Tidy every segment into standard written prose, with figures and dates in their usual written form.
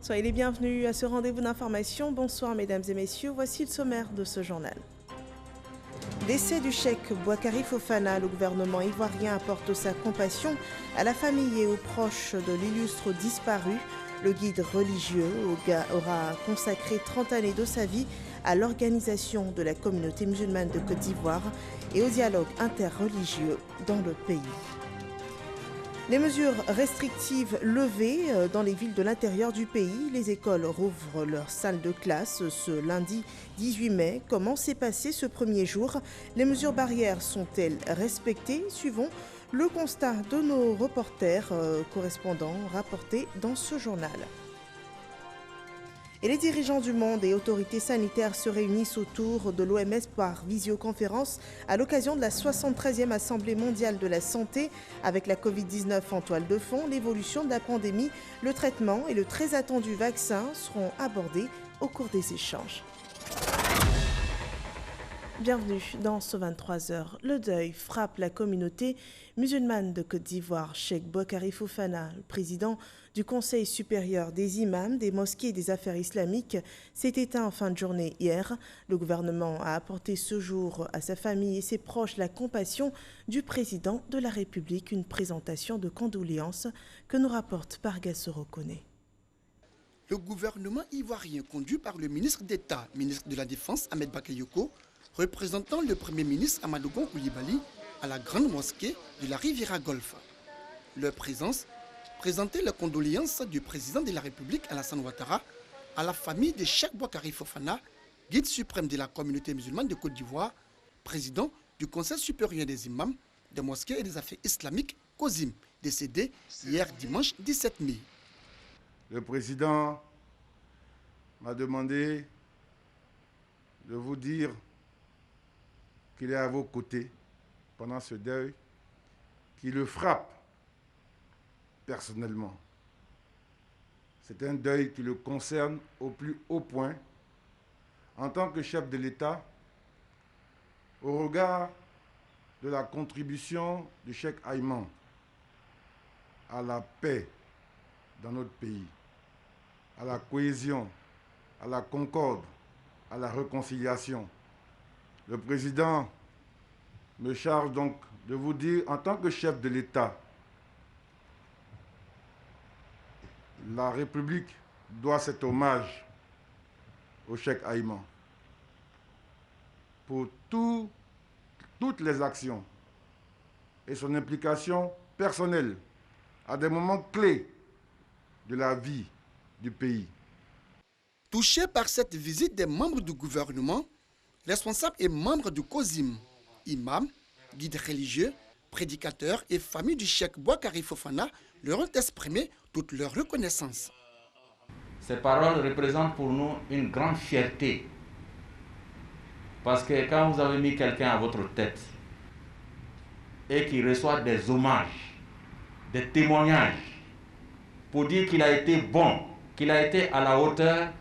Soyez les bienvenus à ce rendez-vous d'information. Bonsoir mesdames et messieurs, voici le sommaire de ce journal. Décès du cheikh Boakari Fofana, le gouvernement ivoirien apporte sa compassion à la famille et aux proches de l'illustre disparu. Le guide religieux aura consacré 30 années de sa vie à l'organisation de la communauté musulmane de Côte d'Ivoire et au dialogue interreligieux dans le pays. Les mesures restrictives levées dans les villes de l'intérieur du pays, les écoles rouvrent leurs salles de classe ce lundi 18 mai. Comment s'est passé ce premier jour? Les mesures barrières sont-elles respectées? Suivons le constat de nos reporters correspondants rapportés dans ce journal. Et les dirigeants du monde et autorités sanitaires se réunissent autour de l'OMS par visioconférence à l'occasion de la 73e Assemblée mondiale de la santé avec la Covid-19 en toile de fond. L'évolution de la pandémie, le traitement et le très attendu vaccin seront abordés au cours des échanges. Bienvenue dans ce 23h. Le deuil frappe la communauté musulmane de Côte d'Ivoire. Cheikh Boakari Fofana, le président du Conseil supérieur des imams, des mosquées et des affaires islamiques, s'est éteint en fin de journée hier. Le gouvernement a apporté ce jour à sa famille et ses proches la compassion du président de la République. Une présentation de condoléances que nous rapporte Parga Sorokone. Le gouvernement ivoirien conduit par le ministre d'État, ministre de la Défense Ahmed Bakayoko, représentant le Premier ministre Amadou Gon Coulibaly à la grande mosquée de la Riviera Golfe. Leur présence présentait les condoléances du président de la République Alassane Ouattara à la famille de Cheikh Boakari Fofana, guide suprême de la communauté musulmane de Côte d'Ivoire, président du Conseil supérieur des imams, des mosquées et des affaires islamiques, COSIM, décédé hier dimanche 17 mai. Le président m'a demandé de vous dire qu'il est à vos côtés pendant ce deuil, qui le frappe personnellement. C'est un deuil qui le concerne au plus haut point. En tant que chef de l'État, au regard de la contribution du Cheikh Ayman à la paix dans notre pays, à la cohésion, à la concorde, à la réconciliation, le président me charge donc de vous dire, en tant que chef de l'État, la République doit cet hommage au Cheikh Ayman pour toutes les actions et son implication personnelle à des moments clés de la vie du pays. Touchés par cette visite des membres du gouvernement, responsables et membres du COSIM, imams, guides religieux, prédicateurs et familles du Cheikh Boakari Fofana leur ont exprimé toute leur reconnaissance. Ces paroles représentent pour nous une grande fierté. Parce que quand vous avez mis quelqu'un à votre tête et qu'il reçoit des hommages, des témoignages, pour dire qu'il a été bon, qu'il a été à la hauteur,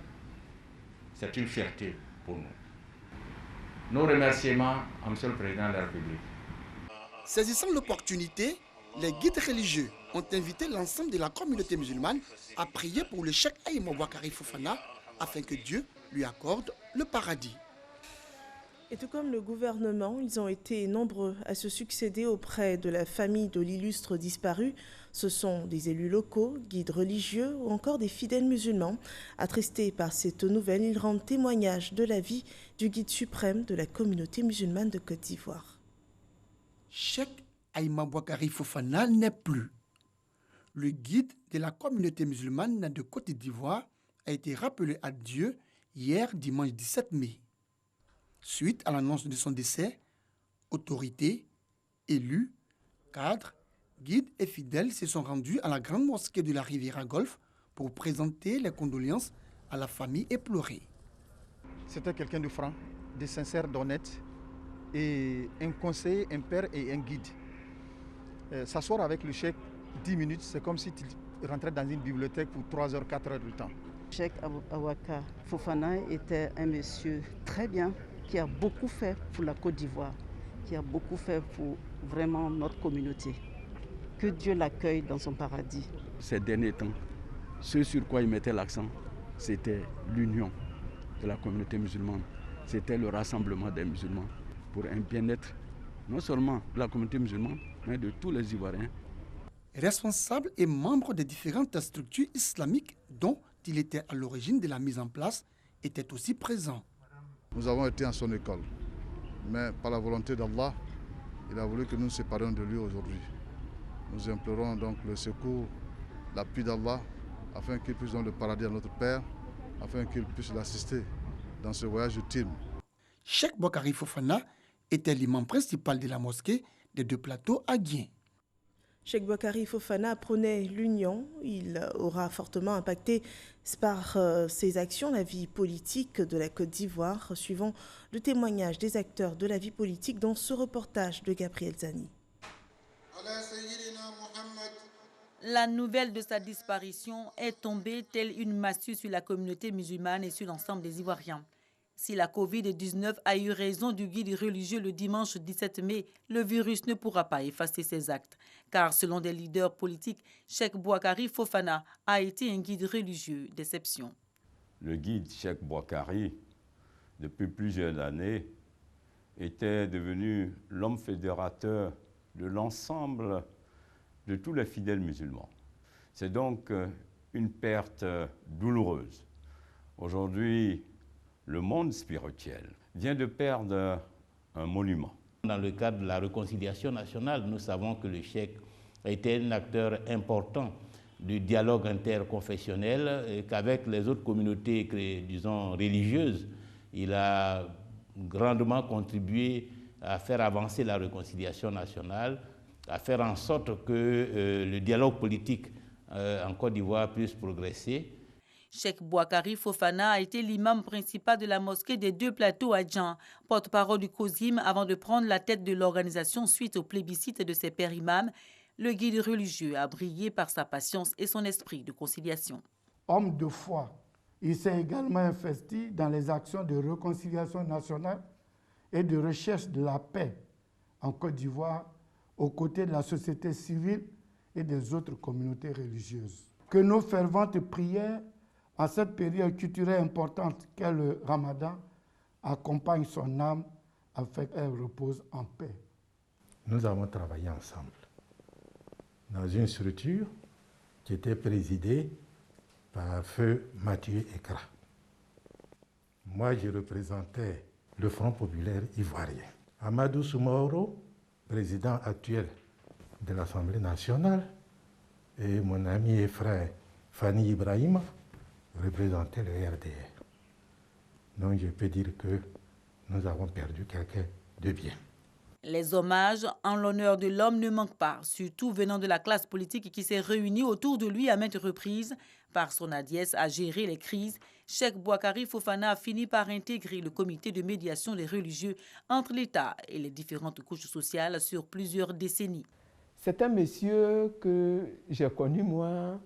c'est une fierté pour nous. Nos remerciements à M. le Président de la République. Saisissant l'opportunité, les guides religieux ont invité l'ensemble de la communauté musulmane à prier pour le Cheikh Ayman Boakari Fofana afin que Dieu lui accorde le paradis. Et tout comme le gouvernement, ils ont été nombreux à se succéder auprès de la famille de l'illustre disparu. Ce sont des élus locaux, guides religieux ou encore des fidèles musulmans. Attristés par cette nouvelle, ils rendent témoignage de la vie du guide suprême de la communauté musulmane de Côte d'Ivoire. Cheikh Ayman Boakari Fofana n'est plus. Le guide de la communauté musulmane de Côte d'Ivoire a été rappelé à Dieu hier dimanche 17 mai. Suite à l'annonce de son décès, autorités, élus, cadres, guides et fidèles se sont rendus à la grande mosquée de la Riviera Golfe pour présenter les condoléances à la famille éplorée. C'était quelqu'un de franc, de sincère, d'honnête, et un conseiller, un père et un guide. S'asseoir avec le cheikh 10 minutes, c'est comme si tu rentrais dans une bibliothèque pour 3 heures, 4 heures de temps. Cheikh Boakari Fofana était un monsieur très bien, qui a beaucoup fait pour la Côte d'Ivoire, qui a beaucoup fait pour vraiment notre communauté. Que Dieu l'accueille dans son paradis. Ces derniers temps, Ce sur quoi il mettait l'accent, c'était l'union de la communauté musulmane. C'était le rassemblement des musulmans pour un bien-être, non seulement de la communauté musulmane, mais de tous les Ivoiriens. Responsable et membre des différentes structures islamiques dont il était à l'origine de la mise en place, était aussi présent. Nous avons été en son école, mais par la volonté d'Allah, il a voulu que nous nous séparions de lui aujourd'hui. Nous implorons donc le secours, l'appui d'Allah, afin qu'il puisse donner le paradis à notre Père, afin qu'il puisse l'assister dans ce voyage ultime. Cheikh Boakari Fofana était l'imam principal de la mosquée des Deux Plateaux à Guien. Cheikh Boakari Fofana prônait l'union. Il aura fortement impacté par ses actions la vie politique de la Côte d'Ivoire, suivant le témoignage des acteurs de la vie politique dans ce reportage de Gabriel Zani. La nouvelle de sa disparition est tombée telle une massue sur la communauté musulmane et sur l'ensemble des Ivoiriens. Si la Covid-19 a eu raison du guide religieux le dimanche 17 mai, le virus ne pourra pas effacer ses actes. Car selon des leaders politiques, Cheikh Boakari Fofana a été un guide religieux d'exception. Le guide Cheikh Boakari, depuis plusieurs années, était devenu l'homme fédérateur de l'ensemble de tous les fidèles musulmans. C'est donc une perte douloureuse. Aujourd'hui, le monde spirituel vient de perdre un monument. Dans le cadre de la réconciliation nationale, nous savons que le cheikh a été un acteur important du dialogue interconfessionnel et qu'avec les autres communautés, disons, religieuses, il a grandement contribué à faire avancer la réconciliation nationale, à faire en sorte que le dialogue politique en Côte d'Ivoire puisse progresser. Cheikh Boakari Fofana a été l'imam principal de la mosquée des Deux Plateaux à Djan, porte-parole du COSIM avant de prendre la tête de l'organisation suite au plébiscite de ses pères imams. Le guide religieux a brillé par sa patience et son esprit de conciliation. Homme de foi, il s'est également investi dans les actions de réconciliation nationale et de recherche de la paix en Côte d'Ivoire aux côtés de la société civile et des autres communautés religieuses. Que nos ferventes prières en cette période culturelle importante qu'est le Ramadan accompagnent son âme afin qu'elle repose en paix. Nous avons travaillé ensemble dans une structure qui était présidée par feu Mathieu Ekra. Moi, je représentais le Front populaire ivoirien. Amadou Soumaoro, président actuel de l'Assemblée nationale, et mon ami et frère Fanny Ibrahima représentait le RDR. Donc je peux dire que nous avons perdu quelqu'un de bien. Les hommages en l'honneur de l'homme ne manquent pas, surtout venant de la classe politique qui s'est réunie autour de lui à maintes reprises. Par son hardiesse à gérer les crises, Cheikh Boakari Fofana a fini par intégrer le comité de médiation des religieux entre l'État et les différentes couches sociales sur plusieurs décennies. C'est un monsieur que j'ai connu, moi,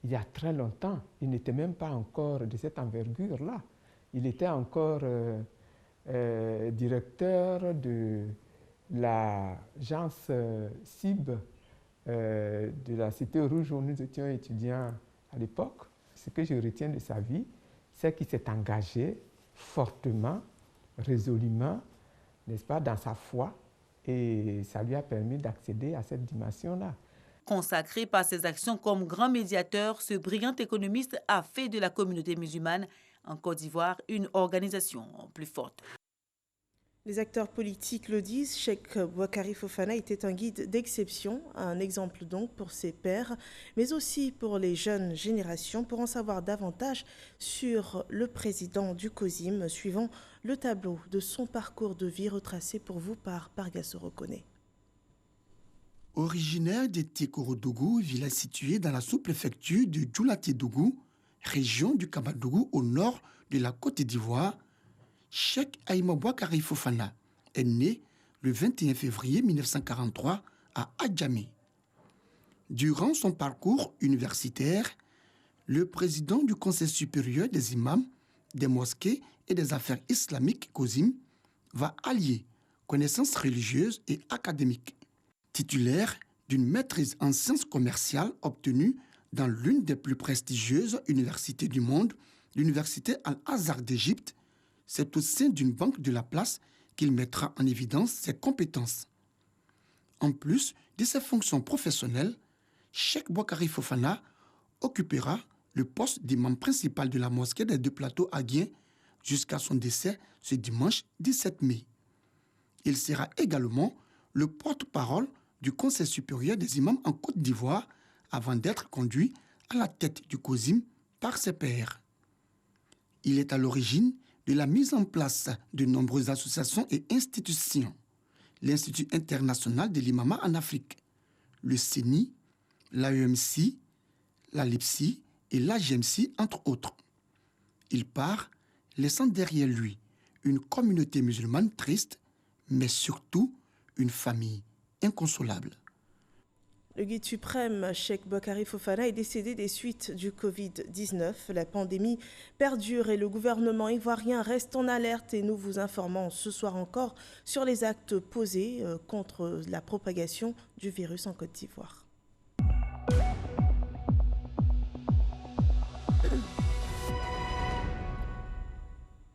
il y a très longtemps. Il n'était même pas encore de cette envergure-là. Il était encore directeur de l'agence CIB de la Cité Rouge où nous étions étudiants à l'époque. Ce que je retiens de sa vie, c'est qu'il s'est engagé fortement, résolument, n'est-ce pas, dans sa foi, et ça lui a permis d'accéder à cette dimension-là. Consacré par ses actions comme grand médiateur, ce brillant économiste a fait de la communauté musulmane en Côte d'Ivoire une organisation plus forte. Les acteurs politiques le disent, Cheikh Boakari Fofana était un guide d'exception, un exemple donc pour ses pairs, mais aussi pour les jeunes générations. Pour en savoir davantage sur le président du COSIM, suivant le tableau de son parcours de vie retracé pour vous par Pargasso Reconnaît. Originaire de Tekorodougou, village situé dans la sous-préfecture de Djoulaté-Dougou, région du Kabadougou au nord de la Côte d'Ivoire, Cheikh Aïma Boakari Fofana est né le 21 février 1943 à Adjamé. Durant son parcours universitaire, le président du Conseil supérieur des imams, des mosquées et des affaires islamiques COSIM va allier connaissances religieuses et académiques. Titulaire d'une maîtrise en sciences commerciales obtenue Dans l'une des plus prestigieuses universités du monde, l'université Al-Azhar d'Égypte, c'est au sein d'une banque de la place qu'il mettra en évidence ses compétences. En plus de ses fonctions professionnelles, Cheikh Boakari Fofana occupera le poste d'imam principal de la mosquée des Deux Plateaux à Guien jusqu'à son décès ce dimanche 17 mai. Il sera également le porte-parole du Conseil supérieur des imams en Côte d'Ivoire avant d'être conduit à la tête du COSIM par ses pairs. Il est à l'origine de la mise en place de nombreuses associations et institutions. L'Institut international de l'imama en Afrique, le CENI, l'AEMC, la LIPSI et l'AGMC, entre autres. Il part, laissant derrière lui une communauté musulmane triste, mais surtout une famille inconsolable. Le guide suprême, Cheikh Boakari Fofana, est décédé des suites du Covid-19. La pandémie perdure et le gouvernement ivoirien reste en alerte et nous vous informons ce soir encore sur les actes posés contre la propagation du virus en Côte d'Ivoire.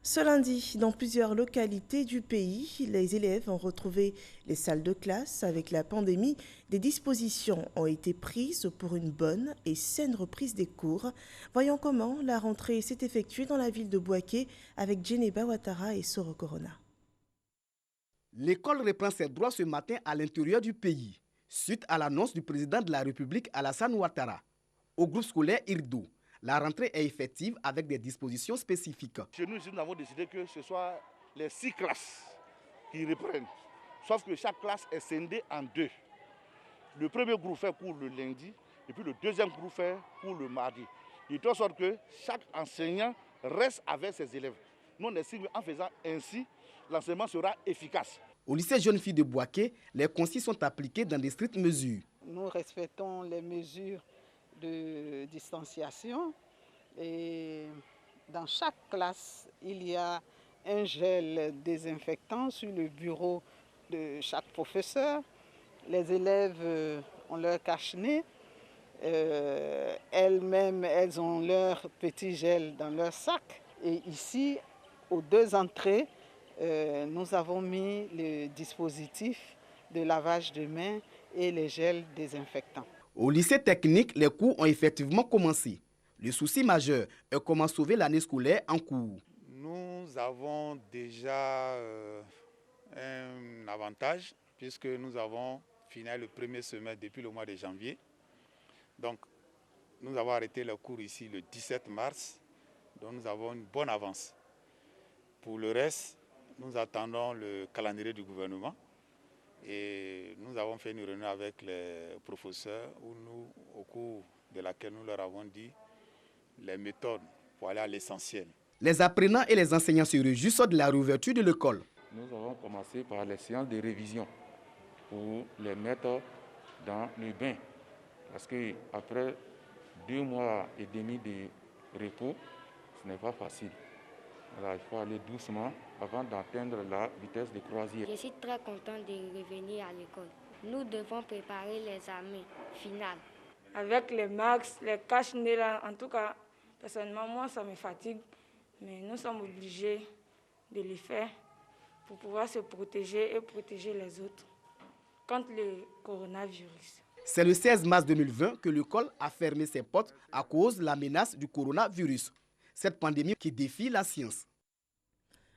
Ce lundi, dans plusieurs localités du pays, les élèves ont retrouvé les salles de classe. Avec la pandémie, des dispositions ont été prises pour une bonne et saine reprise des cours. Voyons comment la rentrée s'est effectuée dans la ville de Bouaké avec Djeneba Ouattara et Soro Corona. L'école reprend ses droits ce matin à l'intérieur du pays, suite à l'annonce du président de la République Alassane Ouattara. Au groupe scolaire Irdo, la rentrée est effective avec des dispositions spécifiques. Chez nous, nous avons décidé que ce soit les 6 classes qui reprennent. Sauf que chaque classe est scindée en 2. Le premier groupe fait cours le lundi et puis le deuxième groupe fait cours le mardi. De telle sorte que chaque enseignant reste avec ses élèves. Nous, on estime qu'en faisant ainsi, l'enseignement sera efficace. Au lycée Jeune Fille de Bouaké, les consignes sont appliquées dans des strictes mesures. Nous respectons les mesures de distanciation et dans chaque classe, il y a un gel désinfectant sur le bureau de chaque professeur. Les élèves ont leur cache-nez. Elles-mêmes, elles ont leur petit gel dans leur sac. Et ici, aux 2 entrées, nous avons mis le dispositif de lavage de mains et les gels désinfectants. Au lycée technique, les cours ont effectivement commencé. Le souci majeur est comment sauver l'année scolaire en cours. Nous avons déjà un avantage puisque nous avons fini le premier semestre depuis le mois de janvier. Donc, nous avons arrêté le cours ici le 17 mars. Donc, nous avons une bonne avance. Pour le reste, nous attendons le calendrier du gouvernement. Et nous avons fait une réunion avec les professeurs au cours de laquelle nous leur avons dit les méthodes pour aller à l'essentiel. Les apprenants et les enseignants se réjouissent de la réouverture de l'école. Nous avons commencé par les séances de révision pour les mettre dans le bain. Parce qu'après 2 mois et demi de repos, ce n'est pas facile. Alors, il faut aller doucement avant d'atteindre la vitesse de croisière. Je suis très content de revenir à l'école. Nous devons préparer les examens finales. Avec les masques, les cache-nez, en tout cas, personnellement, moi, ça me fatigue. Mais nous sommes obligés de les faire pour pouvoir se protéger et protéger les autres contre le coronavirus. C'est le 16 mars 2020 que l'école a fermé ses portes à cause de la menace du coronavirus. Cette pandémie qui défie la science.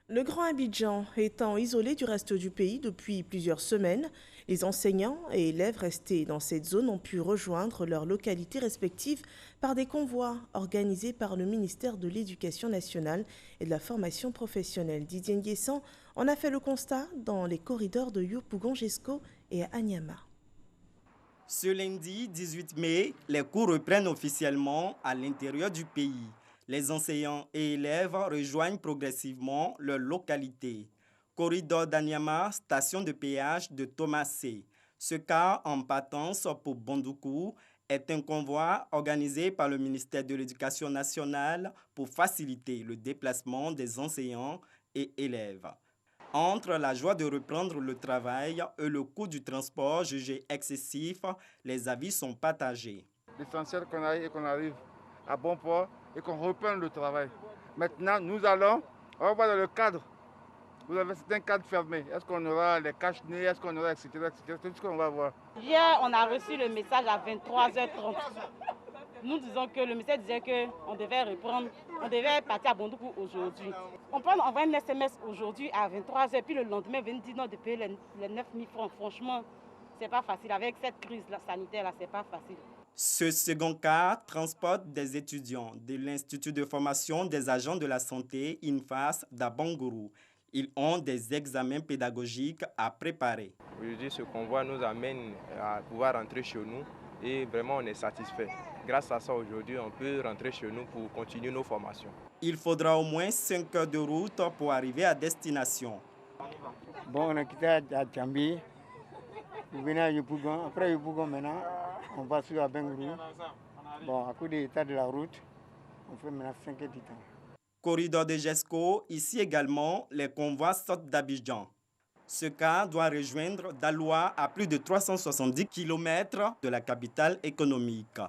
Le Grand Abidjan étant isolé du reste du pays depuis plusieurs semaines, les enseignants et élèves restés dans cette zone ont pu rejoindre leurs localités respectives par des convois organisés par le ministère de l'Éducation nationale et de la formation professionnelle. Didier Nguessan en a fait le constat dans les corridors de Yopougon-Jesco et à Anyama. Ce lundi 18 mai, les cours reprennent officiellement à l'intérieur du pays. Les enseignants et élèves rejoignent progressivement leur localité. Corridor d'Anyama, station de péage de Thomasé. Ce cas en partance pour Bondoukou est un convoi organisé par le ministère de l'Éducation nationale pour faciliter le déplacement des enseignants et élèves. Entre la joie de reprendre le travail et le coût du transport jugé excessif, les avis sont partagés. L'essentiel qu'on aille et qu'on arrive à bon port et qu'on reprenne le travail. Maintenant, on va voir dans le cadre. Vous avez certains cadres fermés. Est-ce qu'on aura les cache-nez, est-ce qu'on aura, etc. C'est tout ce qu'on va voir. Hier, on a reçu le message à 23h30. Nous disons que le message disait qu'on devait reprendre, on devait partir à Bondoukou aujourd'hui. On peut envoyer un SMS aujourd'hui à 23h, puis le lendemain, venir dire non, de payer les 9 000 francs. Franchement, c'est pas facile. Avec cette crise sanitaire, c'est pas facile. Ce second cas transporte des étudiants de l'Institut de formation des agents de la santé INFAS d'Abangourou. Ils ont des examens pédagogiques à préparer. Aujourd'hui, ce convoi nous amène à pouvoir rentrer chez nous et vraiment on est satisfait. Grâce à ça, aujourd'hui, on peut rentrer chez nous pour continuer nos formations. Il faudra au moins 5 heures de route pour arriver à destination. Bon, on a quitté à Djambi, on venait à Yopougon. Après Yopougon, maintenant, on va sur Abengourou. Bon, à cause de l'état de la route, on fait maintenant 5 heures du temps. Corridor de Jesco, ici également, les convois sortent d'Abidjan. Ce cas doit rejoindre Daloa à plus de 370 km de la capitale économique.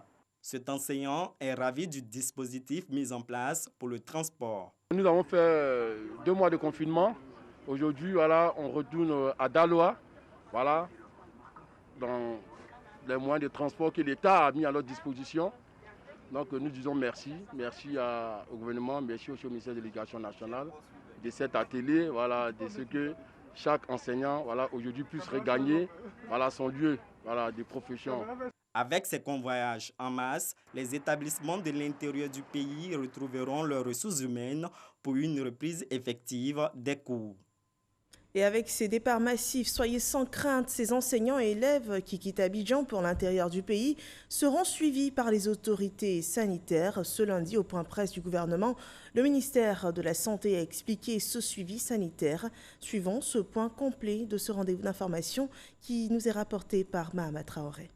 Cet enseignant est ravi du dispositif mis en place pour le transport. Nous avons fait 2 mois de confinement. Aujourd'hui, voilà, on retourne à Daloa, voilà, dans les moyens de transport que l'État a mis à notre disposition. Donc nous disons merci au gouvernement, merci au ministère de l'Éducation nationale de cet atelier, voilà, de ce que chaque enseignant, voilà, aujourd'hui puisse regagner, voilà, son lieu, voilà, de profession. Avec ces convoyages en masse, les établissements de l'intérieur du pays retrouveront leurs ressources humaines pour une reprise effective des cours. Et avec ces départs massifs, soyez sans crainte, ces enseignants et élèves qui quittent Abidjan pour l'intérieur du pays seront suivis par les autorités sanitaires. Ce lundi, au point presse du gouvernement, le ministère de la Santé a expliqué ce suivi sanitaire. Suivons ce point complet de ce rendez-vous d'information qui nous est rapporté par Mahama Traoré.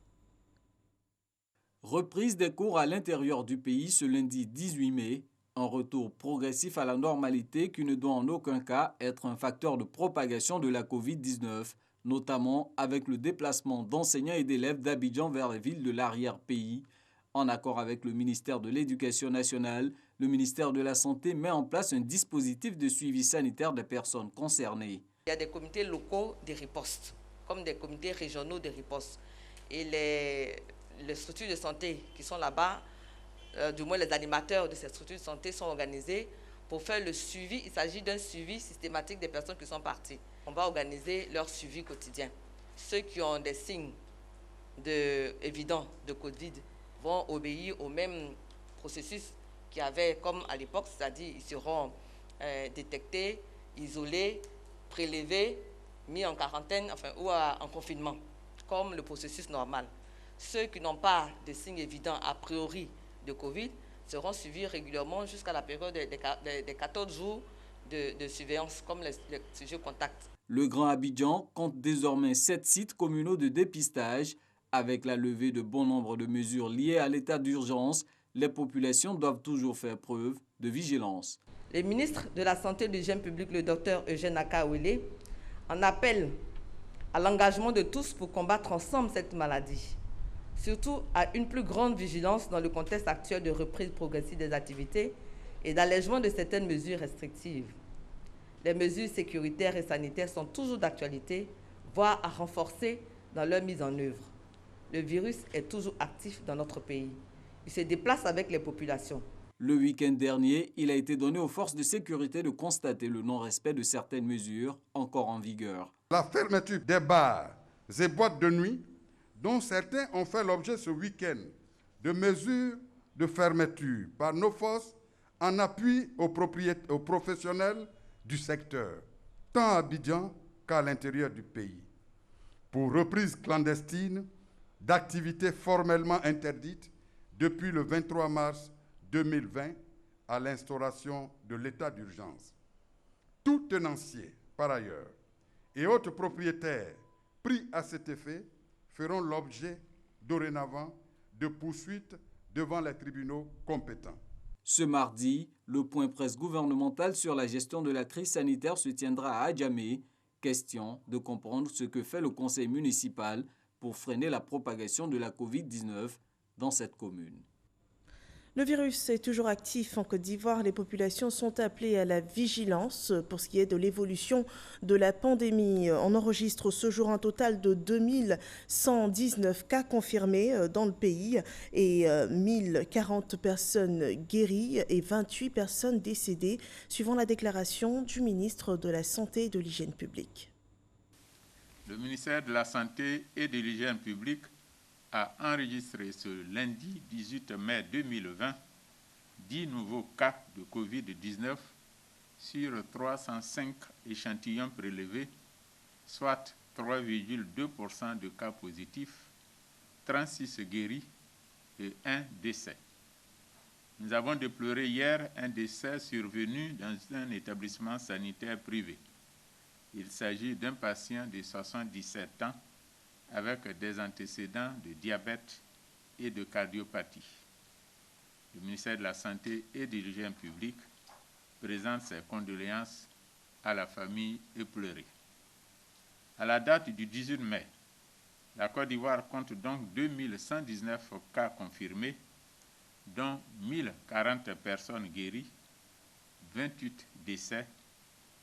Reprise des cours à l'intérieur du pays ce lundi 18 mai. Un retour progressif à la normalité qui ne doit en aucun cas être un facteur de propagation de la Covid-19, notamment avec le déplacement d'enseignants et d'élèves d'Abidjan vers les villes de l'arrière-pays. En accord avec le ministère de l'Éducation nationale, le ministère de la Santé met en place un dispositif de suivi sanitaire des personnes concernées. Il y a des comités locaux de riposte, comme des comités régionaux de riposte. Et les structures de santé qui sont là-bas, du moins les animateurs de ces structures de santé sont organisés pour faire le suivi. Il s'agit d'un suivi systématique des personnes qui sont parties. On va organiser leur suivi quotidien. Ceux qui ont des signes évidents de Covid vont obéir au même processus qu'il y avait comme à l'époque, c'est-à-dire ils seront détectés, isolés, prélevés, mis en quarantaine ou en confinement, comme le processus normal. Ceux qui n'ont pas de signes évidents a priori de Covid seront suivis régulièrement jusqu'à la période des 14 jours de surveillance, comme les sujets contacts. Le Grand Abidjan compte désormais 7 sites communaux de dépistage. Avec la levée de bon nombre de mesures liées à l'état d'urgence, les populations doivent toujours faire preuve de vigilance. Le ministre de la Santé et de l'Hygiène publique, le docteur Eugène Akawele, en appelle à l'engagement de tous pour combattre ensemble cette maladie. Surtout à une plus grande vigilance dans le contexte actuel de reprise progressive des activités et d'allègement de certaines mesures restrictives. Les mesures sécuritaires et sanitaires sont toujours d'actualité, voire à renforcer dans leur mise en œuvre. Le virus est toujours actif dans notre pays. Il se déplace avec les populations. Le week-end dernier, il a été donné aux forces de sécurité de constater le non-respect de certaines mesures encore en vigueur. La fermeture des bars et boîtes de nuit, dont certains ont fait l'objet ce week-end de mesures de fermeture par nos forces en appui aux professionnels du secteur, tant à Abidjan qu'à l'intérieur du pays, pour reprise clandestine d'activités formellement interdites depuis le 23 mars 2020 à l'instauration de l'état d'urgence. Tout tenancier, par ailleurs, et autres propriétaires pris à cet effet feront l'objet dorénavant de poursuites devant les tribunaux compétents. Ce mardi, le point presse gouvernemental sur la gestion de la crise sanitaire se tiendra à Adjamé. Question de comprendre ce que fait le conseil municipal pour freiner la propagation de la Covid-19 dans cette commune. Le virus est toujours actif en Côte d'Ivoire. Les populations sont appelées à la vigilance pour ce qui est de l'évolution de la pandémie. On enregistre ce jour un total de 2119 cas confirmés dans le pays et 1040 personnes guéries et 28 personnes décédées, suivant la déclaration du ministre de la Santé et de l'Hygiène publique. Le ministère de la Santé et de l'Hygiène publique a enregistré ce lundi 18 mai 2020 10 nouveaux cas de Covid-19 sur 305 échantillons prélevés, soit 3,2% de cas positifs, 36 guéris et 1 décès. Nous avons déploré hier un décès survenu dans un établissement sanitaire privé. Il s'agit d'un patient de 77 ans avec des antécédents de diabète et de cardiopathie. Le ministère de la Santé et de l'Hygiène publique présente ses condoléances à la famille éplorée. À la date du 18 mai, la Côte d'Ivoire compte donc 2119 cas confirmés, dont 1040 personnes guéries, 28 décès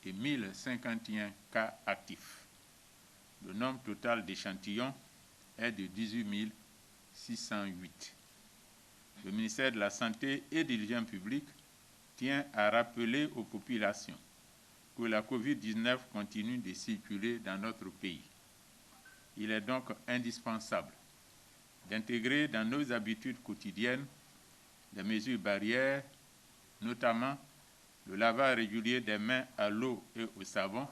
et 1051 cas actifs. Le nombre total d'échantillons est de 18 608. Le ministère de la Santé et de l'Hygiène publique tient à rappeler aux populations que la COVID-19 continue de circuler dans notre pays. Il est donc indispensable d'intégrer dans nos habitudes quotidiennes des mesures barrières, notamment le lavage régulier des mains à l'eau et au savon,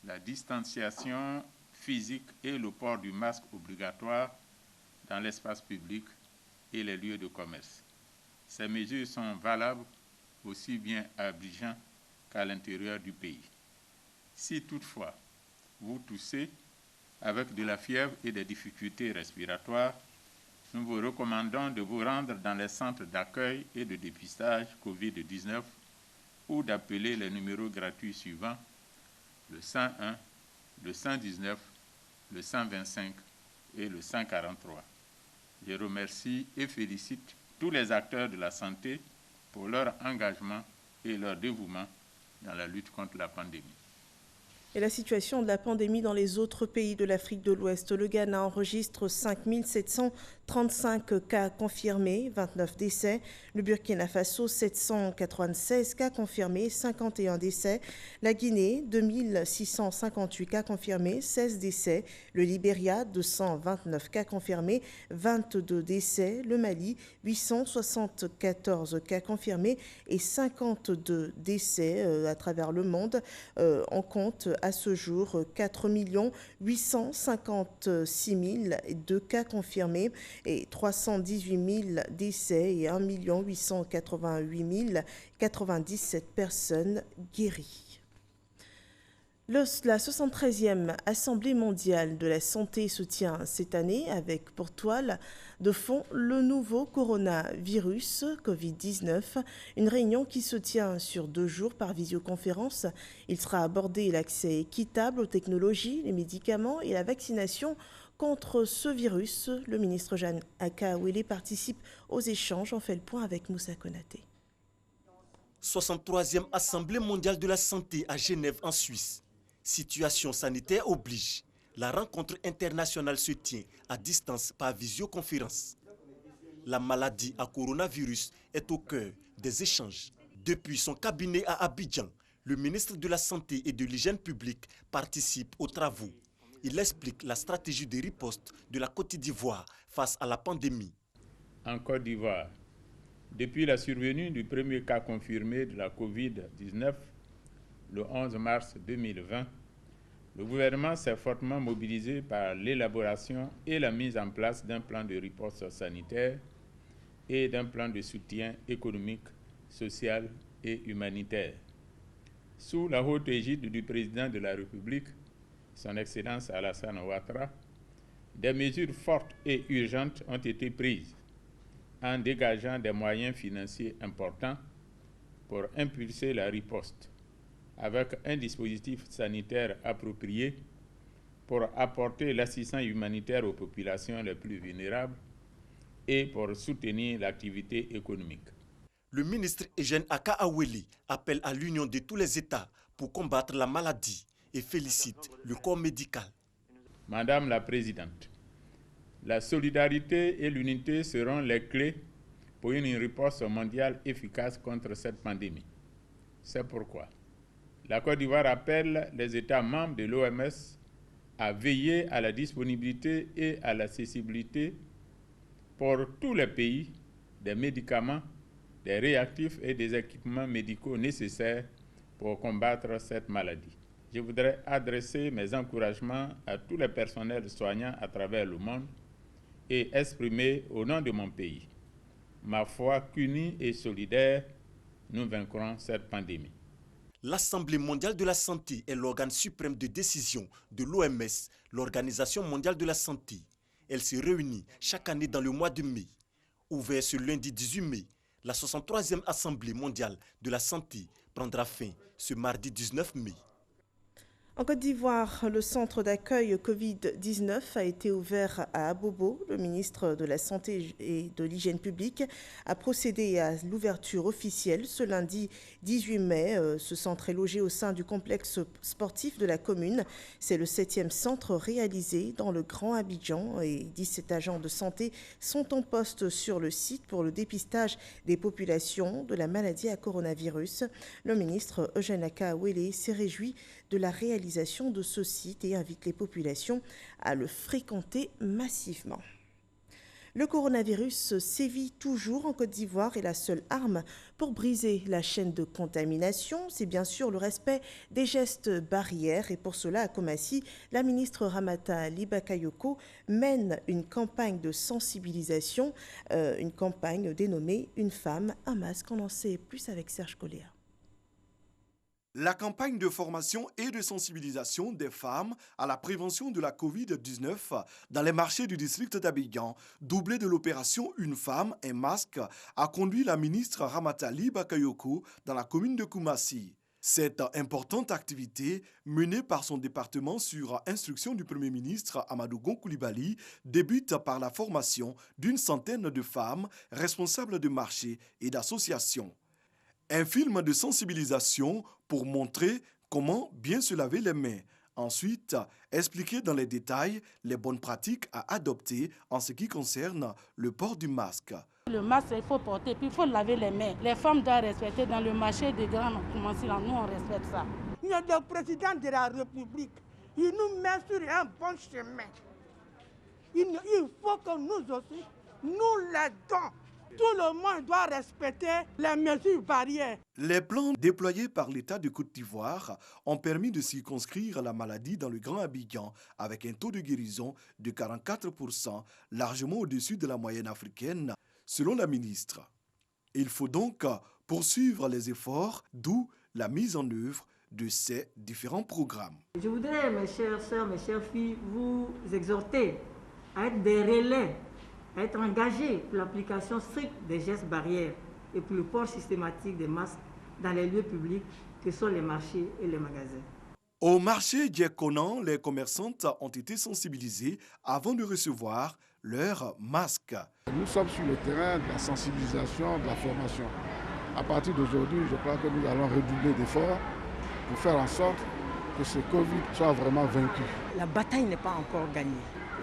la distanciation physique et le port du masque obligatoire dans l'espace public et les lieux de commerce. Ces mesures sont valables aussi bien à Abidjan qu'à l'intérieur du pays. Si toutefois vous toussez avec de la fièvre et des difficultés respiratoires, nous vous recommandons de vous rendre dans les centres d'accueil et de dépistage COVID-19 ou d'appeler les numéros gratuits suivants, le 101, le 119, le 125 et le 143. Je remercie et félicite tous les acteurs de la santé pour leur engagement et leur dévouement dans la lutte contre la pandémie. Et la situation de la pandémie dans les autres pays de l'Afrique de l'Ouest. Le Ghana enregistre 5 735 cas confirmés, 29 décès. Le Burkina Faso, 796 cas confirmés, 51 décès. La Guinée, 2658 cas confirmés, 16 décès. Le Libéria, 229 cas confirmés, 22 décès. Le Mali, 874 cas confirmés et 52 décès à travers le monde. On compte à ce jour 4 856 002 cas confirmés et 318 000 décès et 1 888 097 personnes guéries. La 73e Assemblée mondiale de la santé se tient cette année avec pour toile de fond le nouveau coronavirus Covid-19, une réunion qui se tient sur 2 jours par visioconférence. Il sera abordé l'accès équitable aux technologies, les médicaments et la vaccination contre ce virus. Le ministre Jeanne Akawele participe aux échanges. On fait le point avec Moussa Konaté. 63e Assemblée mondiale de la santé à Genève en Suisse. Situation sanitaire oblige. La rencontre internationale se tient à distance par visioconférence. La maladie à coronavirus est au cœur des échanges. Depuis son cabinet à Abidjan, le ministre de la Santé et de l'Hygiène publique participe aux travaux. Il explique la stratégie de riposte de la Côte d'Ivoire face à la pandémie. En Côte d'Ivoire, depuis la survenue du premier cas confirmé de la COVID-19, le 11 mars 2020, le gouvernement s'est fortement mobilisé par l'élaboration et la mise en place d'un plan de riposte sanitaire et d'un plan de soutien économique, social et humanitaire. Sous la haute égide du président de la République, Son Excellence Alassane Ouattara, des mesures fortes et urgentes ont été prises en dégageant des moyens financiers importants pour impulser la riposte, avec un dispositif sanitaire approprié pour apporter l'assistance humanitaire aux populations les plus vulnérables, et pour soutenir l'activité économique. Le ministre Eugène Akaaweli appelle à l'union de tous les États pour combattre la maladie et félicite le corps médical. Madame la Présidente, la solidarité et l'unité seront les clés pour une riposte mondiale efficace contre cette pandémie. C'est pourquoi la Côte d'Ivoire appelle les États membres de l'OMS à veiller à la disponibilité et à l'accessibilité pour tous les pays des médicaments, des réactifs et des équipements médicaux nécessaires pour combattre cette maladie. Je voudrais adresser mes encouragements à tous les personnels soignants à travers le monde et exprimer au nom de mon pays ma foi qu'unis et solidaires, nous vaincrons cette pandémie. L'Assemblée mondiale de la santé est l'organe suprême de décision de l'OMS, l'Organisation mondiale de la santé. Elle se réunit chaque année dans le mois de mai. Ouvert ce lundi 18 mai, la 63e Assemblée mondiale de la santé prendra fin ce mardi 19 mai. En Côte d'Ivoire, le centre d'accueil Covid-19 a été ouvert à Abobo. Le ministre de la Santé et de l'Hygiène publique a procédé à l'ouverture officielle ce lundi 18 mai. Ce centre est logé au sein du complexe sportif de la commune. C'est le 7e centre réalisé dans le Grand Abidjan et 17 agents de santé sont en poste sur le site pour le dépistage des populations de la maladie à coronavirus. Le ministre Eugène Akaaweli s'est réjoui de la réalisation de ce site et invite les populations à le fréquenter massivement. Le coronavirus sévit toujours en Côte d'Ivoire et la seule arme pour briser la chaîne de contamination, c'est bien sûr le respect des gestes barrières. Et pour cela, à Koumassi, la ministre Ramata Liba-Kayoko mène une campagne de sensibilisation, une campagne dénommée « Une femme, un masque ». On en sait plus avec Serge Colléa. La campagne de formation et de sensibilisation des femmes à la prévention de la Covid-19 dans les marchés du district d'Abidjan, doublée de l'opération Une femme, un masque, a conduit la ministre Ramata Liba-Kayoko dans la commune de Koumassi. Cette importante activité, menée par son département sur instruction du Premier ministre Amadou Gon Coulibaly, débute par la formation d'une centaine de femmes responsables de marchés et d'associations. Un film de sensibilisation pour montrer comment bien se laver les mains. Ensuite, expliquer dans les détails les bonnes pratiques à adopter en ce qui concerne le port du masque. Le masque, il faut porter, puis il faut laver les mains. Les femmes doivent respecter dans le marché des grands, nous on respecte ça. Le président de la République, il nous met sur un bon chemin. Il faut que nous aussi, nous l'aidons. Tout le monde doit respecter les mesures barrières. Les plans déployés par l'État de Côte d'Ivoire ont permis de circonscrire la maladie dans le Grand Abidjan avec un taux de guérison de 44%, largement au-dessus de la moyenne africaine, selon la ministre. Il faut donc poursuivre les efforts, d'où la mise en œuvre de ces différents programmes. Je voudrais, mes chères sœurs, mes chères filles, vous exhorter à être des relais, à être engagés pour l'application stricte des gestes barrières et pour le port systématique des masques dans les lieux publics que sont les marchés et les magasins. Au marché Djekonan, les commerçantes ont été sensibilisées avant de recevoir leurs masques. Nous sommes sur le terrain de la sensibilisation, de la formation. À partir d'aujourd'hui, je crois que nous allons redoubler d'efforts pour faire en sorte que ce Covid soit vraiment vaincu. La bataille n'est pas encore gagnée.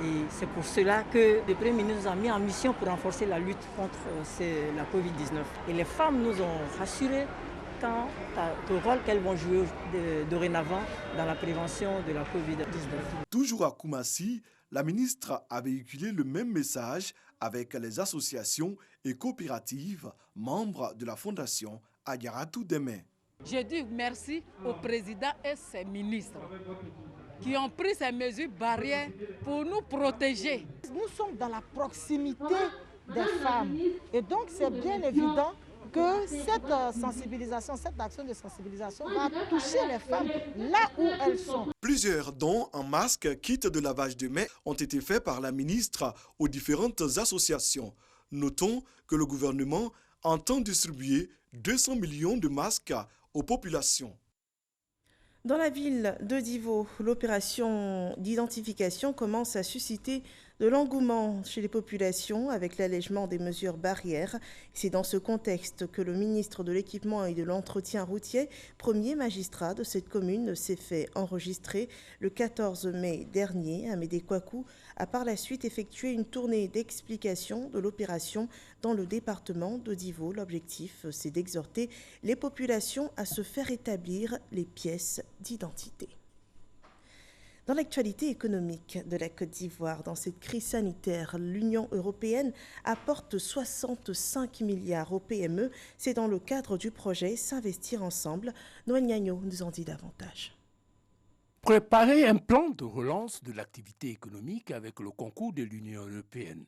Et c'est pour cela que le Premier ministre nous a mis en mission pour renforcer la lutte contre la Covid-19. Et les femmes nous ont rassurés quant au rôle qu'elles vont jouer dorénavant dans la prévention de la Covid-19. Toujours à Koumassi, la ministre a véhiculé le même message avec les associations et coopératives membres de la fondation Agaratou Demain. Je dis merci au président et ses ministres qui ont pris ces mesures barrières pour nous protéger. Nous sommes dans la proximité des femmes et donc c'est bien évident que cette sensibilisation, cette action de sensibilisation va toucher les femmes là où elles sont. Plusieurs dons en masques, kits de lavage de mains ont été faits par la ministre aux différentes associations. Notons que le gouvernement entend distribuer 200 millions de masques aux populations. Dans la ville de Divo, l'opération d'identification commence à susciter de l'engouement chez les populations avec l'allègement des mesures barrières. C'est dans ce contexte que le ministre de l'Équipement et de l'Entretien routier, premier magistrat de cette commune, s'est fait enregistrer le 14 mai dernier. Amédée Kouakou a par la suite effectué une tournée d'explication de l'opération dans le département de Divo. L'objectif, c'est d'exhorter les populations à se faire établir les pièces d'identité. Dans l'actualité économique de la Côte d'Ivoire, dans cette crise sanitaire, l'Union européenne apporte 65 milliards aux PME. C'est dans le cadre du projet S'investir ensemble. Noël Gnagno nous en dit davantage. Préparer un plan de relance de l'activité économique avec le concours de l'Union européenne.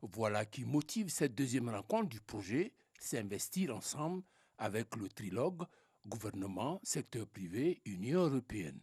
Voilà qui motive cette deuxième rencontre du projet S'investir ensemble avec le trilogue gouvernement, secteur privé, Union européenne.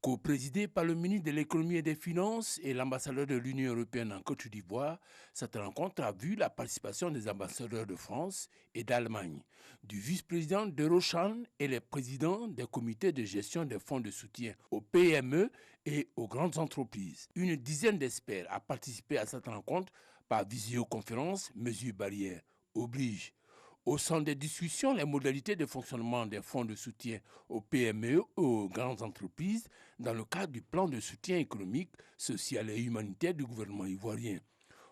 Co-présidé par le ministre de l'économie et des finances et l'ambassadeur de l'Union européenne en Côte d'Ivoire, cette rencontre a vu la participation des ambassadeurs de France et d'Allemagne, du vice-président d'Eurochan et les présidents des comités de gestion des fonds de soutien aux PME et aux grandes entreprises. Une dizaine d'experts a participé à cette rencontre par visioconférence, mesures barrières oblige. Au centre des discussions, les modalités de fonctionnement des fonds de soutien aux PME et aux grandes entreprises dans le cadre du plan de soutien économique, social et humanitaire du gouvernement ivoirien.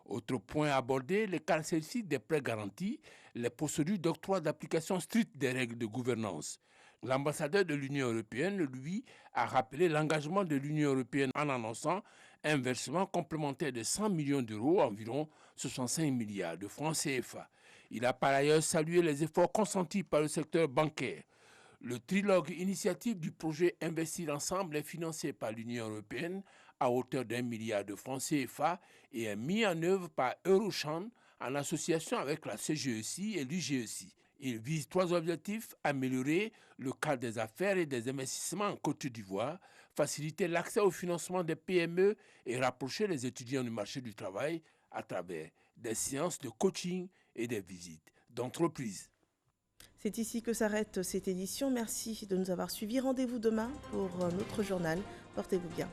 Autre point abordé, les caractéristiques des prêts garantis, les procédures d'octroi d'application stricte des règles de gouvernance. L'ambassadeur de l'Union européenne, lui, a rappelé l'engagement de l'Union européenne en annonçant un versement complémentaire de 100 millions d'euros, environ 65 milliards de francs CFA. Il a par ailleurs salué les efforts consentis par le secteur bancaire. Le trilogue initiative du projet Investir ensemble est financé par l'Union européenne à hauteur d'1 milliard de francs CFA et est mis en œuvre par Eurochan en association avec la CGECI et l'UGECI. Il vise 3 objectifs: améliorer le cadre des affaires et des investissements en Côte d'Ivoire, faciliter l'accès au financement des PME et rapprocher les étudiants du marché du travail à travers des séances de coaching et des visites d'entreprise. C'est ici que s'arrête cette édition. Merci de nous avoir suivis. Rendez-vous demain pour notre journal. Portez-vous bien.